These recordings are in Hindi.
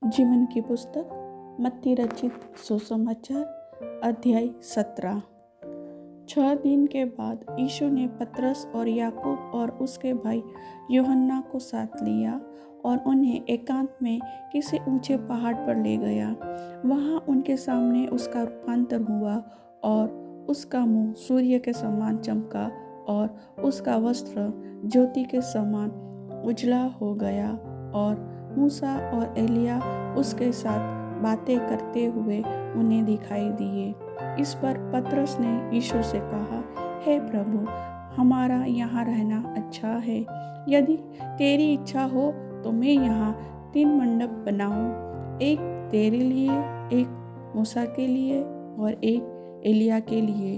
जीवन की पुस्तक मत्ती रचित सुसमाचार अध्याय 17। 6 दिन के बाद यीशु ने पतरस और याकूब और उसके भाई यूहन्ना को साथ लिया और उन्हें एकांत में किसी ऊंचे पहाड़ पर ले गया। वहां उनके सामने उसका रूपांतर हुआ और उसका मुंह सूर्य के समान चमका और उसका वस्त्र ज्योति के समान उजला हो गया और मूसा और एलिया उसके साथ बातें करते हुए उन्हें दिखाई दिए। इस पर पतरस ने यीशु से कहा, हे प्रभु, हमारा यहाँ रहना अच्छा है। यदि तेरी इच्छा हो तो मैं यहाँ 3 मंडप बनाऊं, एक तेरे लिए, एक मूसा के लिए और एक एलिया के लिए।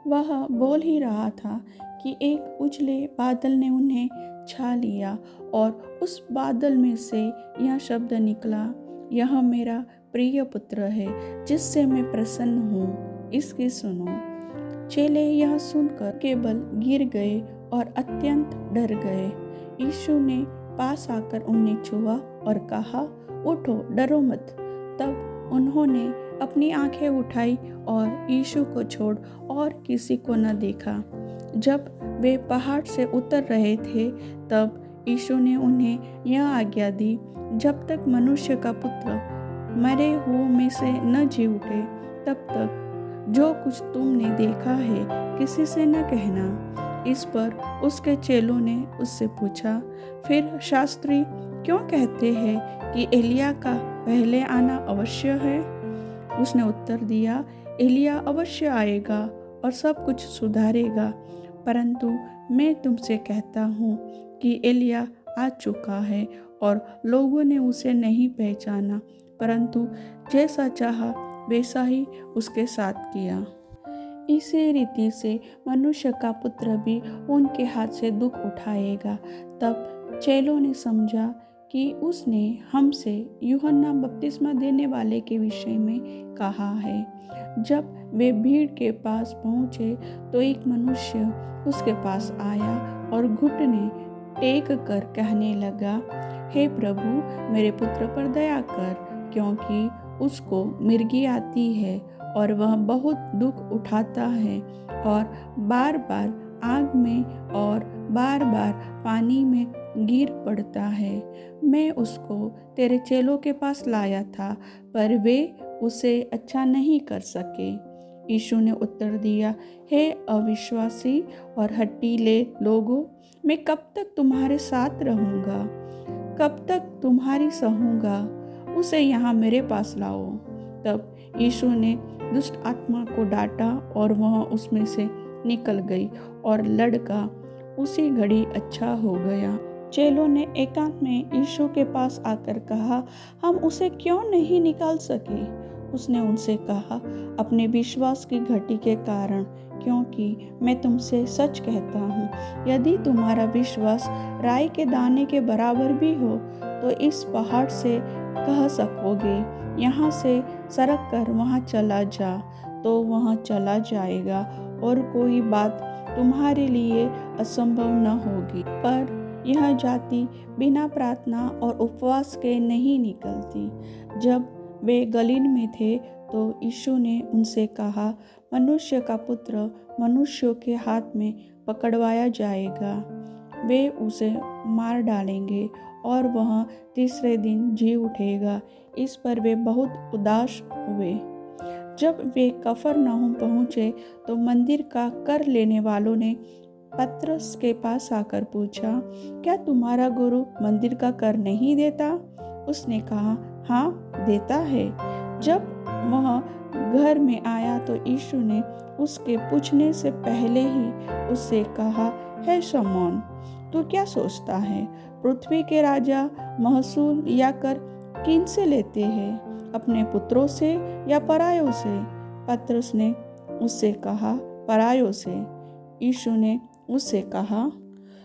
वह बोल ही रहा था कि एक उजले बादल ने उन्हें छा लिया और उस बादल में से यह शब्द निकला, यह मेरा प्रिय पुत्र है जिससे मैं प्रसन्न हूँ, इसकी सुनो। चेले यह सुनकर केवल गिर गए और अत्यंत डर गए। यीशु ने पास आकर उन्हें छुआ और कहा, उठो, डरो मत। तब उन्होंने अपनी आंखें उठाई और यीशु को छोड़ और किसी को न देखा। जब वे पहाड़ से उतर रहे थे तब यीशु ने उन्हें यह आज्ञा दी, जब तक मनुष्य का पुत्र मरे हुओं में से न जी उठे तब तक जो कुछ तुमने देखा है किसी से न कहना। इस पर उसके चेलों ने उससे पूछा, फिर शास्त्री क्यों कहते हैं कि एलिया का पहले आना अवश्य है? उसने उत्तर दिया, एलिया अवश्य आएगा और सब कुछ सुधारेगा, परंतु मैं तुमसे कहता हूँ कि एलिया आ चुका है और लोगों ने उसे नहीं पहचाना, परंतु जैसा चाहा वैसा ही उसके साथ किया। इसी रीति से मनुष्य का पुत्र भी उनके हाथ से दुख उठाएगा। तब चेलों ने समझा कि उसने हमसे यूहन्ना बपतिस्मा देने वाले के विषय में कहा है। जब वे भीड़ के पास पहुँचे तो एक मनुष्य उसके पास आया और घुटने टेक कर कहने लगा, हे प्रभु, मेरे पुत्र पर दया कर, क्योंकि उसको मिर्गी आती है और वह बहुत दुख उठाता है और बार बार आग में और बार बार पानी में गिर पड़ता है। मैं उसको तेरे चेलों के पास लाया था, पर वे उसे अच्छा नहीं कर सके। यीशु ने उत्तर दिया, हे अविश्वासी और हठीले लोगों, मैं कब तक तुम्हारे साथ रहूँगा, कब तक तुम्हारी सहूँगा? उसे यहाँ मेरे पास लाओ। तब यीशु ने दुष्ट आत्मा को डांटा और वह उसमें से निकल गई और लड़का उसी घड़ी अच्छा हो गया। चेलों ने एकांत में यीशु के पास आकर कहा, हम उसे क्यों नहीं निकाल सके? उसने उनसे कहा, अपने विश्वास की घटी के कारण, क्योंकि मैं तुमसे सच कहता हूँ, यदि तुम्हारा विश्वास राई के दाने के बराबर भी हो तो इस पहाड़ से कह सकोगे, यहाँ से सरक कर वहाँ चला जा, तो वहाँ चला जाएगा और कोई बात तुम्हारे लिए असंभव न होगी। पर यह जाति बिना प्रार्थना और उपवास के नहीं निकलती। जब वे गलील में थे तो यीशु ने उनसे कहा, मनुष्य का पुत्र मनुष्यों के हाथ में पकड़वाया जाएगा, वे उसे मार डालेंगे और वह तीसरे दिन जी उठेगा। इस पर वे बहुत उदास हुए। जब वे कफरनहूम पहुँचे तो मंदिर का कर लेने वालों ने पतरस के पास आकर पूछा, क्या तुम्हारा गुरु मंदिर का कर नहीं देता? उसने कहा, हाँ, देता है। जब वह घर में आया तो यीशु ने उसके पूछने से पहले ही उससे कहा, हे शमौन, तू क्या सोचता है? पृथ्वी के राजा महसूल या कर किन से लेते हैं, अपने पुत्रों से या परायों से? पतरस ने उससे कहा, परायों से। यीशु ने उससे कहा,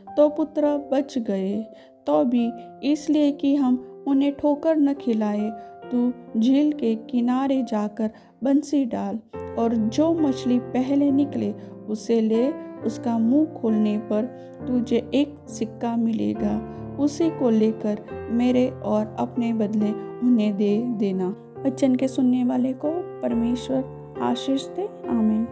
तो पुत्र बच गए, तो भी इसलिए कि हम उन्हें ठोकर न खिलाए। तू झील के किनारे जाकर बंसी डाल और जो मछली पहले निकले उसे ले उसका मुंह खोलने पर तुझे एक सिक्का मिलेगा, उसी को लेकर मेरे और अपने बदले उन्हें दे देना। वचन के सुनने वाले को परमेश्वर आशीष दे। आमीन।